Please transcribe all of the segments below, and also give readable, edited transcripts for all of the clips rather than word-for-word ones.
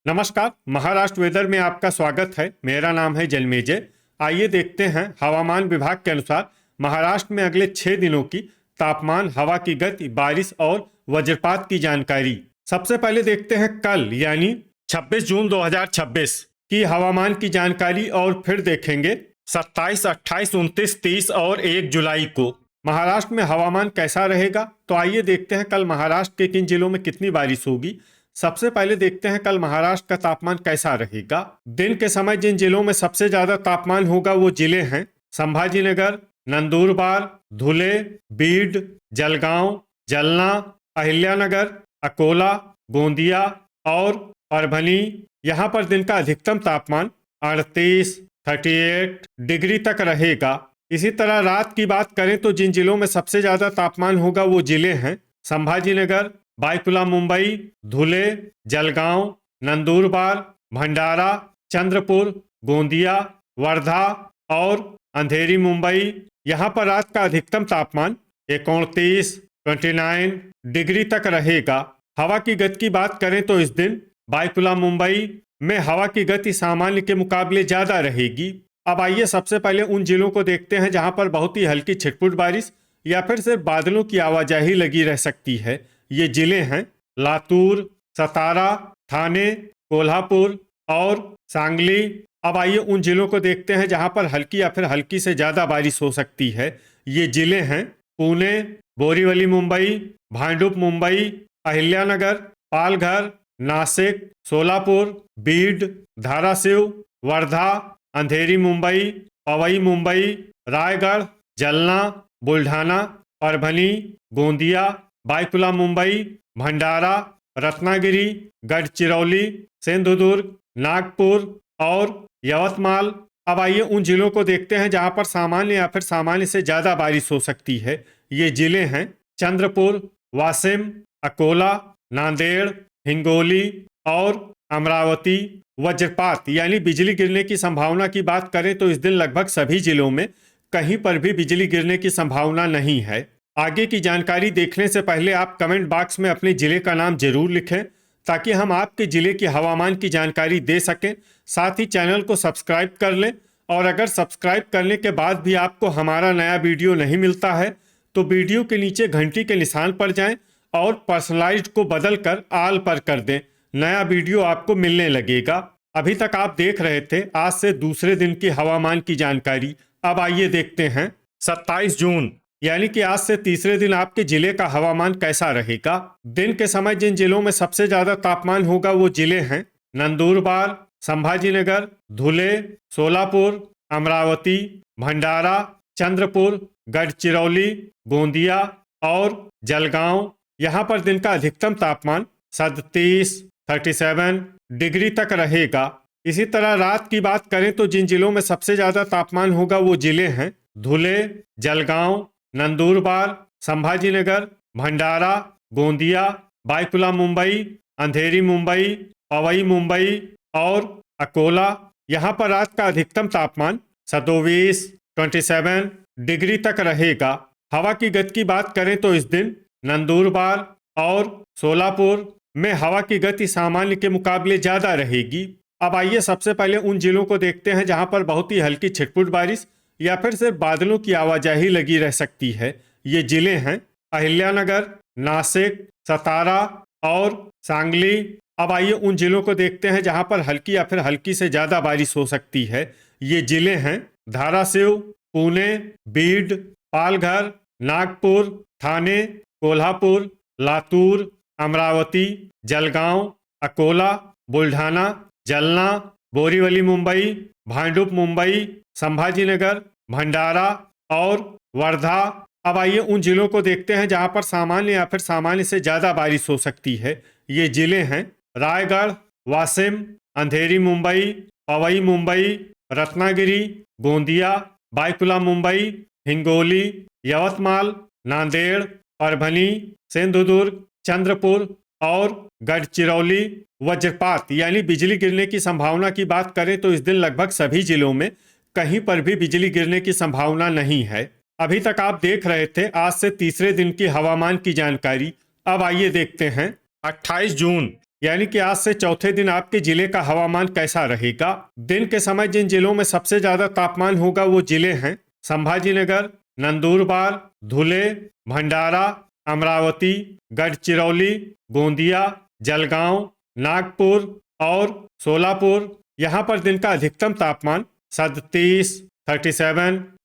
नमस्कार। महाराष्ट्र वेदर में आपका स्वागत है। मेरा नाम है जलमेजय। आइए देखते हैं हवामान विभाग के अनुसार महाराष्ट्र में अगले 6 दिनों की तापमान, हवा की गति, बारिश और वज्रपात की जानकारी। सबसे पहले देखते हैं कल यानी 26 जून 2026 की हवामान की जानकारी और फिर देखेंगे 27, 28, 29, 30 और 1 जुलाई को महाराष्ट्र में हवामान कैसा रहेगा। तो आइए देखते हैं कल महाराष्ट्र के किन जिलों में कितनी बारिश होगी। सबसे पहले देखते हैं कल महाराष्ट्र का तापमान कैसा रहेगा। दिन के समय जिन जिलों में सबसे ज्यादा तापमान होगा वो जिले हैं संभाजीनगर, नंदुरबार, धुले, बीड, जलगांव, जलना, अहिल्यानगर, अकोला, गोंदिया और परभनी। यहाँ पर दिन का अधिकतम तापमान 38, 38 डिग्री तक रहेगा। इसी तरह रात की बात करें तो जिन जिलों में सबसे ज्यादा तापमान होगा वो जिले हैं संभाजीनगर, बायकुला मुंबई, धुले, जलगांव, नंदुरबार, भंडारा, चंद्रपुर, गोंदिया, वर्धा और अंधेरी मुंबई। यहाँ पर रात का अधिकतम तापमान 29, 29 डिग्री तक रहेगा। हवा की गति की बात करें तो इस दिन बायकुला मुंबई में हवा की गति सामान्य के मुकाबले ज्यादा रहेगी। अब आइए सबसे पहले उन जिलों को देखते हैं जहां पर बहुत ही हल्की छिटपुट बारिश या फिर सिर्फ बादलों की आवाजाही लगी रह सकती है। ये जिले हैं लातूर, सतारा, ठाणे, कोल्हापुर और सांगली। अब आइए उन जिलों को देखते हैं जहां पर हल्की या फिर हल्की से ज्यादा बारिश हो सकती है। ये जिले हैं पुणे, बोरीवली मुंबई, भांडुप मुंबई, अहिल्यानगर, पालघर, नासिक, सोलापुर, बीड, धाराशिव, वर्धा, अंधेरी मुंबई, पवई मुंबई, रायगढ़, जलना, बुल्ढाना, परभनी, गोंदिया, बायकुला मुंबई, भंडारा, रत्नागिरी, गढ़चिरौली, सिंधुदुर्ग, नागपुर और यवतमाल। अब आइए उन जिलों को देखते हैं जहां पर सामान्य या फिर सामान्य से ज्यादा बारिश हो सकती है। ये जिले हैं चंद्रपुर, वाशिम, अकोला, नांदेड़, हिंगोली और अमरावती। वज्रपात यानी बिजली गिरने की संभावना की बात करें तो इस दिन लगभग सभी जिलों में कहीं पर भी बिजली गिरने की संभावना नहीं है। आगे की जानकारी देखने से पहले आप कमेंट बॉक्स में अपने जिले का नाम जरूर लिखें ताकि हम आपके जिले की हवामान की जानकारी दे सकें। साथ ही चैनल को सब्सक्राइब कर लें और अगर सब्सक्राइब करने के बाद भी आपको हमारा नया वीडियो नहीं मिलता है तो वीडियो के नीचे घंटी के निशान पर जाएं और पर्सनलाइज्ड को बदल कर ऑल पर कर दें। नया वीडियो आपको मिलने लगेगा। अभी तक आप देख रहे थे आज से दूसरे दिन की हवामान की जानकारी। अब आइए देखते हैं 27 जून यानी कि आज से तीसरे दिन आपके जिले का हवामान कैसा रहेगा। दिन के समय जिन जिलों में सबसे ज्यादा तापमान होगा वो जिले हैं नंदुरबार, संभाजीनगर, धुले, सोलापुर, अमरावती, भंडारा, चंद्रपुर, गढ़चिरौली, गोंदिया और जलगांव। यहाँ पर दिन का अधिकतम तापमान 37, 37 डिग्री तक रहेगा। इसी तरह रात की बात करें तो जिन जिलों में सबसे ज्यादा तापमान होगा वो जिले हैं धुले, जलगांव, नंदुरबार, संभाजीनगर, भंडारा, गोंदिया, बायकुला मुंबई, अंधेरी मुंबई, पवई मुंबई और अकोला। यहाँ पर रात का अधिकतम तापमान 27, 27 डिग्री तक रहेगा। हवा की गति की बात करें तो इस दिन नंदुरबार और सोलापुर में हवा की गति सामान्य के मुकाबले ज्यादा रहेगी। अब आइए सबसे पहले उन जिलों को देखते हैं जहां पर बहुत ही हल्की छिटपुट बारिश या फिर सिर्फ बादलों की आवाजाही लगी रह सकती है। ये जिले हैं अहिल्यानगर, नासिक, सतारा और सांगली। अब आइए उन जिलों को देखते हैं जहां पर हल्की या फिर हल्की से ज्यादा बारिश हो सकती है। ये जिले हैं धाराशिव, पुणे, बीड, पालघर, नागपुर, ठाणे, कोल्हापुर, लातूर, अमरावती, जलगांव, अकोला, बुल्ढाना, जलना, बोरीवली मुंबई, भांडुप मुंबई, संभाजीनगर, भंडारा और वर्धा। अब आइए उन जिलों को देखते हैं जहां पर सामान्य या फिर सामान्य से ज्यादा बारिश हो सकती है। ये जिले हैं रायगढ़, वाशिम, अंधेरी मुंबई, पवई मुंबई, रत्नागिरी, गोंदिया, बायकुला मुंबई, हिंगोली, यवतमाल, नांदेड़, परभनी, सिंधुदुर्ग, चंद्रपुर और गढ़चिरौली। वज्रपात यानी बिजली गिरने की संभावना की बात करें तो इस दिन लगभग सभी जिलों में कहीं पर भी बिजली गिरने की संभावना नहीं है। अभी तक आप देख रहे थे आज से तीसरे दिन की हवामान की जानकारी। अब आइए देखते हैं 28 जून यानी कि आज से चौथे दिन आपके जिले का हवामान कैसा रहेगा। दिन के समय जिन जिलों में सबसे ज्यादा तापमान होगा वो जिले हैं संभाजीनगर, नंदुरबार, धुले, भंडारा, अमरावती, गढ़चिरौली, गोंदिया, जलगांव, नागपुर और सोलापुर। यहाँ पर दिन का अधिकतम तापमान 37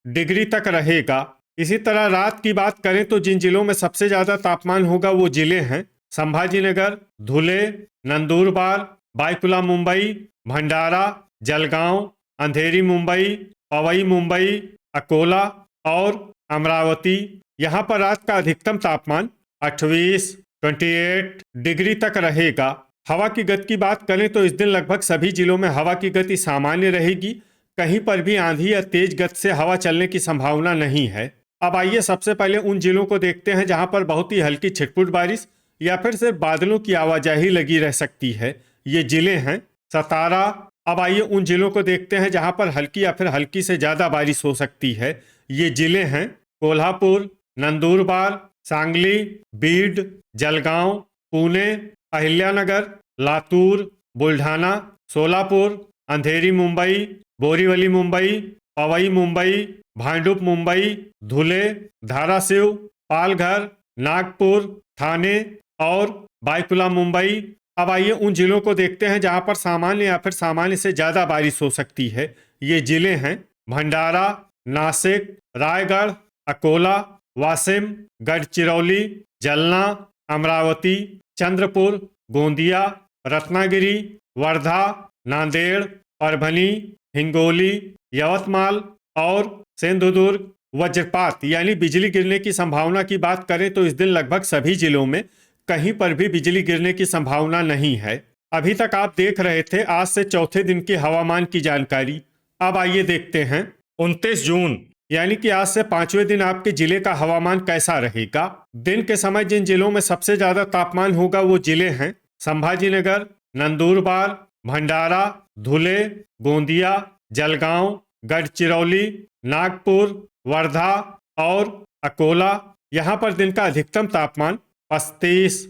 डिग्री तक रहेगा। इसी तरह रात की बात करें तो जिन जिलों में सबसे ज्यादा तापमान होगा वो जिले हैं संभाजीनगर, धुले, नंदुरबार, बायकुला मुंबई, भंडारा, जलगांव, अंधेरी मुंबई, पवई मुंबई, अकोला और अमरावती। यहाँ पर रात का अधिकतम तापमान 28 डिग्री तक रहेगा। हवा की गति की बात करें तो इस दिन लगभग सभी जिलों में हवा की गति सामान्य रहेगी। कहीं पर भी आंधी या तेज गति से हवा चलने की संभावना नहीं है। अब आइए सबसे पहले उन जिलों को देखते हैं जहां पर बहुत ही हल्की छिटपुट बारिश या फिर सिर्फ बादलों की आवाजाही लगी रह सकती है। ये जिले हैं सतारा। अब आइए उन जिलों को देखते हैं जहां पर हल्की या फिर हल्की से ज्यादा बारिश हो सकती है। ये जिले हैं कोल्हापुर, नंदुरबार, सांगली, बीड, जलगांव, पुणे, अहिल्यानगर, लातूर, बुल्ढाना, सोलापुर, अंधेरी मुंबई, बोरीवली मुंबई, पवई मुंबई, भांडुप मुंबई, धुले, धाराशिव, पालघर, नागपुर, ठाणे और बायकुला मुंबई। अब आइए उन जिलों को देखते हैं जहां पर सामान्य या फिर सामान्य से ज्यादा बारिश हो सकती है। ये जिले हैं भंडारा, नासिक, रायगढ़, अकोला, वाशिम, गढ़चिरौली, जलना, अमरावती, चंद्रपुर, गोंदिया, रत्नागिरी, वर्धा, नांदेड़, परभनी, हिंगोली, यवतमाल और सिंधुदुर्ग। वज्रपात यानी बिजली गिरने की संभावना की बात करें तो इस दिन लगभग सभी जिलों में कहीं पर भी बिजली गिरने की संभावना नहीं है। अभी तक आप देख रहे थे आज से चौथे दिन के हवामान की जानकारी। अब आइए देखते हैं 29 जून यानी कि आज से पांचवें दिन आपके जिले का हवामान कैसा रहेगा। दिन के समय जिन जिलों में सबसे ज्यादा तापमान होगा वो जिले हैं संभाजीनगर, नंदुरबार, भंडारा, धुले, गोंदिया, जलगांव, गढ़चिरौली, नागपुर, वर्धा और अकोला। यहाँ पर दिन का अधिकतम तापमान 35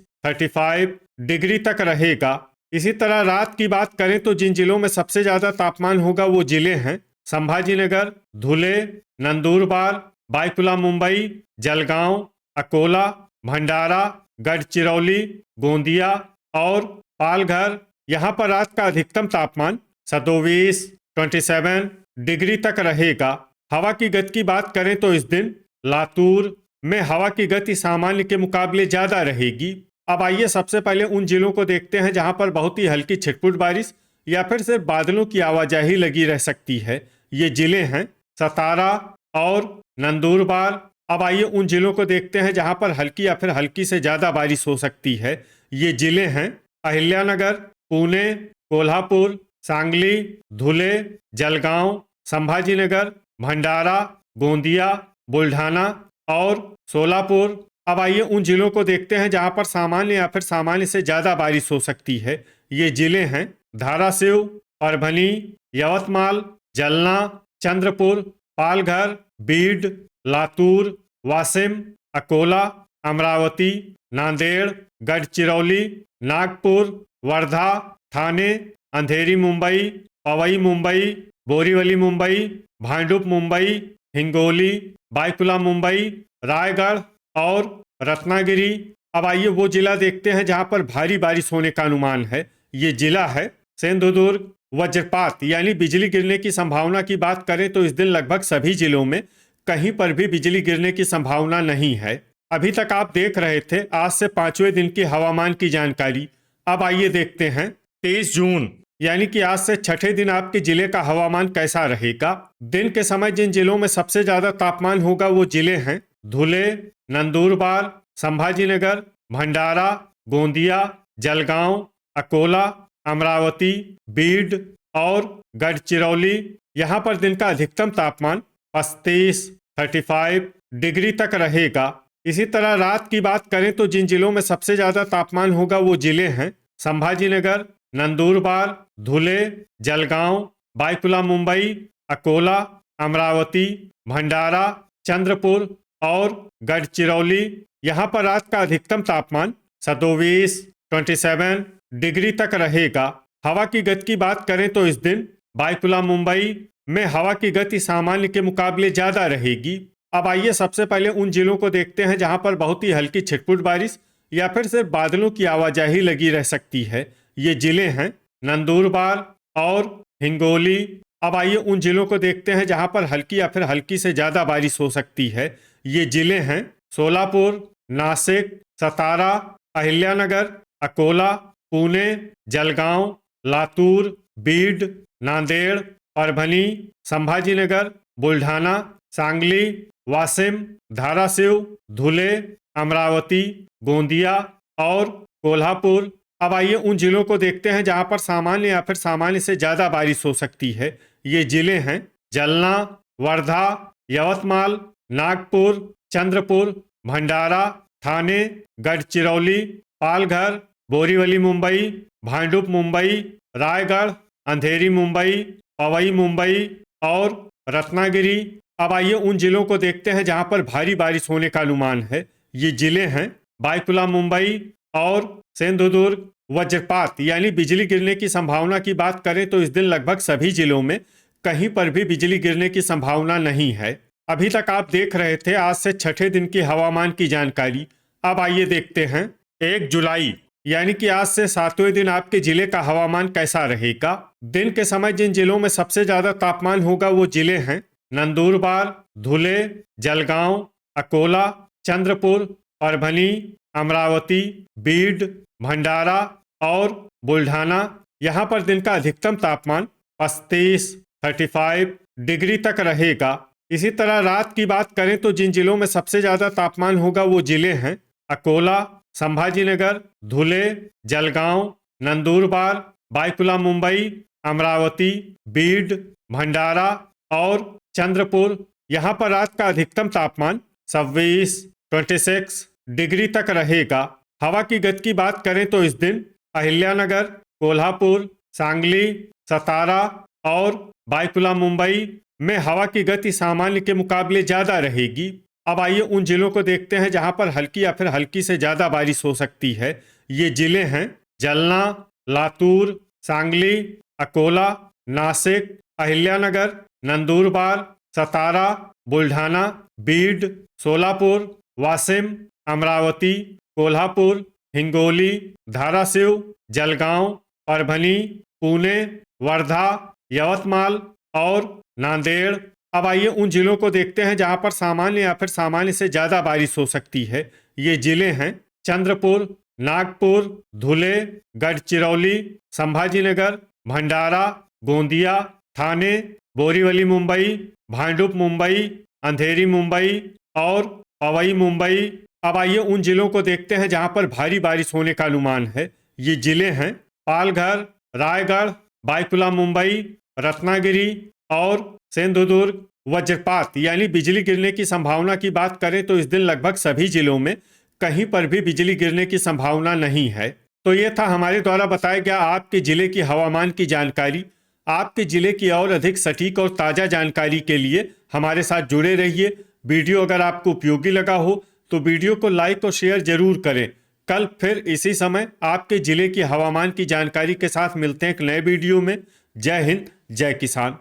डिग्री तक रहेगा। इसी तरह रात की बात करें तो जिन जिलों में सबसे ज्यादा तापमान होगा वो जिले हैं संभाजीनगर, धुले, नंदुरबार, बायकुला मुंबई, जलगांव, अकोला, भंडारा, गढ़चिरौली, गोंदिया और पालघर। यहाँ पर रात का अधिकतम तापमान 27 डिग्री तक रहेगा। हवा की गति की बात करें तो इस दिन लातूर में हवा की गति सामान्य के मुकाबले ज्यादा रहेगी। अब आइए सबसे पहले उन जिलों को देखते हैं जहां पर बहुत ही हल्की छिटपुट बारिश या फिर सिर्फ बादलों की आवाजाही लगी रह सकती है। ये जिले हैं सतारा और नंदुरबार। अब आइए उन जिलों को देखते हैं जहां पर हल्की या फिर हल्की से ज्यादा बारिश हो सकती है। ये जिले हैं अहिल्यानगर, पुणे, कोल्हापुर, सांगली, धुले, जलगांव, संभाजीनगर, भंडारा, गोंदिया, बुल्ढाना और सोलापुर। अब आइए उन जिलों को देखते हैं जहां पर सामान्य या फिर सामान्य से ज्यादा बारिश हो सकती है। ये जिले हैं धाराशिव, परभनी, यवतमाल, जलना, चंद्रपुर, पालघर, बीड, लातूर, वाशिम, अकोला, अमरावती, नांदेड़, गढ़चिरौली, नागपुर, वर्धा, ठाणे, अंधेरी मुंबई, पवई मुंबई, बोरीवली मुंबई, भांडुप मुंबई, हिंगोली, बायकुला मुंबई, रायगढ़ और रत्नागिरी। अब आइए वो जिला देखते हैं जहां पर भारी बारिश होने का अनुमान है। ये जिला है सिंधुदुर्ग। वज्रपात यानी बिजली गिरने की संभावना की बात करें तो इस दिन लगभग सभी जिलों में कहीं पर भी बिजली गिरने की संभावना नहीं है। अभी तक आप देख रहे थे आज से पांचवें दिन की हवामान की जानकारी। अब आइए देखते हैं 23 जून यानी कि आज से छठे दिन आपके जिले का हवामान कैसा रहेगा। दिन के समय जिन जिलों में सबसे ज्यादा तापमान होगा वो जिले हैं धुले, नंदुरबार, संभाजीनगर, भंडारा, गोंदिया, जलगांव, अकोला, अमरावती, बीड और गढ़चिरौली। यहाँ पर दिन का अधिकतम तापमान 35 डिग्री तक रहेगा। इसी तरह रात की बात करें तो जिन जिलों में सबसे ज्यादा तापमान होगा वो जिले हैं संभाजीनगर, नंदुरबार, धुले, जलगांव, बायकुला मुंबई, अकोला, अमरावती, भंडारा, चंद्रपुर और गढ़चिरौली। यहाँ पर रात का अधिकतम तापमान 27 डिग्री तक रहेगा। हवा की गति की बात करें तो इस दिन बायकुला मुंबई में हवा की गति सामान्य के मुकाबले ज्यादा रहेगी। अब आइए सबसे पहले उन जिलों को देखते हैं जहां पर बहुत ही हल्की छिटपुट बारिश या फिर सिर्फ बादलों की आवाजाही लगी रह सकती है। ये जिले हैं नंदुरबार और हिंगोली। अब आइए उन जिलों को देखते हैं जहां पर हल्की या फिर हल्की से ज्यादा बारिश हो सकती है। ये जिले हैं सोलापुर, नासिक, सतारा, अहिल्यानगर, अकोला, पुणे, जलगांव, लातूर, बीड, नांदेड़, परभणी, संभाजीनगर, बुल्ढाना, सांगली, वाशिम, धाराशिव, धुले, अमरावती, गोंदिया और कोल्हापुर। अब आइए उन जिलों को देखते हैं जहां पर सामान्य या फिर सामान्य से ज्यादा बारिश हो सकती है। ये जिले हैं जलना, वर्धा, यवतमाल, नागपुर, चंद्रपुर, भंडारा, ठाणे, गढ़चिरौली, पालघर, बोरीवली मुंबई, भांडुप मुंबई, रायगढ़, अंधेरी मुंबई, पवई मुंबई और रत्नागिरी। अब आइए उन जिलों को देखते हैं जहां पर भारी बारिश होने का अनुमान है। ये जिले हैं बायकुला मुंबई और सिंधुदुर्ग। वज्रपात यानी बिजली गिरने की संभावना की बात करें तो इस दिन लगभग सभी जिलों में कहीं पर भी बिजली गिरने की संभावना नहीं है। अभी तक आप देख रहे थे आज से छठे दिन की हवामान की जानकारी। अब आइए देखते हैं 1 जुलाई यानी कि आज से 7वें दिन आपके जिले का हवामान कैसा रहेगा। दिन के समय जिन जिलों में सबसे ज्यादा तापमान होगा वो जिले हैं नंदुरबार, धुले, जलगांव, अकोला, चंद्रपुर, परभणी, अमरावती, बीड, भंडारा और बुल्ढाना। यहाँ पर दिन का अधिकतम तापमान 35 डिग्री तक रहेगा। इसी तरह रात की बात करें तो जिन जिलों में सबसे ज्यादा तापमान होगा वो जिले हैं अकोला, संभाजीनगर, धुले, जलगांव, नंदुरबार, बायकुला मुंबई, अमरावती, बीड, भंडारा और चंद्रपुर। यहाँ पर रात का अधिकतम तापमान 26 डिग्री तक रहेगा। हवा की गति की बात करें तो इस दिन अहिल्यानगर, कोल्हापुर, सांगली, सतारा और बायकुला मुंबई में हवा की गति सामान्य के मुकाबले ज्यादा रहेगी। अब आइए उन जिलों को देखते हैं जहां पर हल्की या फिर हल्की से ज्यादा बारिश हो सकती है। ये जिले हैं जलना, लातूर, सांगली, अकोला, नासिक, अहिल्यानगर, नंदुरबार, सतारा, बुल्ढाना, बीड, सोलापुर, वाशिम, अमरावती, कोल्हापुर, हिंगोली, धाराशिव, जलगांव, परभणी, पुणे, वर्धा, यवतमाल और नांदेड़। अब आइए उन जिलों को देखते हैं जहां पर सामान्य या फिर सामान्य से ज्यादा बारिश हो सकती है। ये जिले हैं चंद्रपुर, नागपुर, धुले, गढ़चिरौली, संभाजीनगर, भंडारा, गोंदिया, ठाणे, बोरीवली मुंबई, भांडुप मुंबई, अंधेरी मुंबई और पवई मुंबई। अब आइए उन जिलों को देखते हैं जहां पर भारी बारिश होने का अनुमान है। ये जिले हैं पालघर, रायगढ़, बायकुला मुंबई, रत्नागिरी और सिंधुदुर्ग। वज्रपात यानी बिजली गिरने की संभावना की बात करें तो इस दिन लगभग सभी जिलों में कहीं पर भी बिजली गिरने की संभावना नहीं है। तो ये था हमारे द्वारा बताया गया आपके जिले की हवामान की जानकारी। आपके जिले की और अधिक सटीक और ताज़ा जानकारी के लिए हमारे साथ जुड़े रहिए। वीडियो अगर आपको उपयोगी लगा हो तो वीडियो को लाइक और शेयर जरूर करें। कल फिर इसी समय आपके जिले की हवामान की जानकारी के साथ मिलते हैं एक नए वीडियो में। जय हिंद, जय किसान।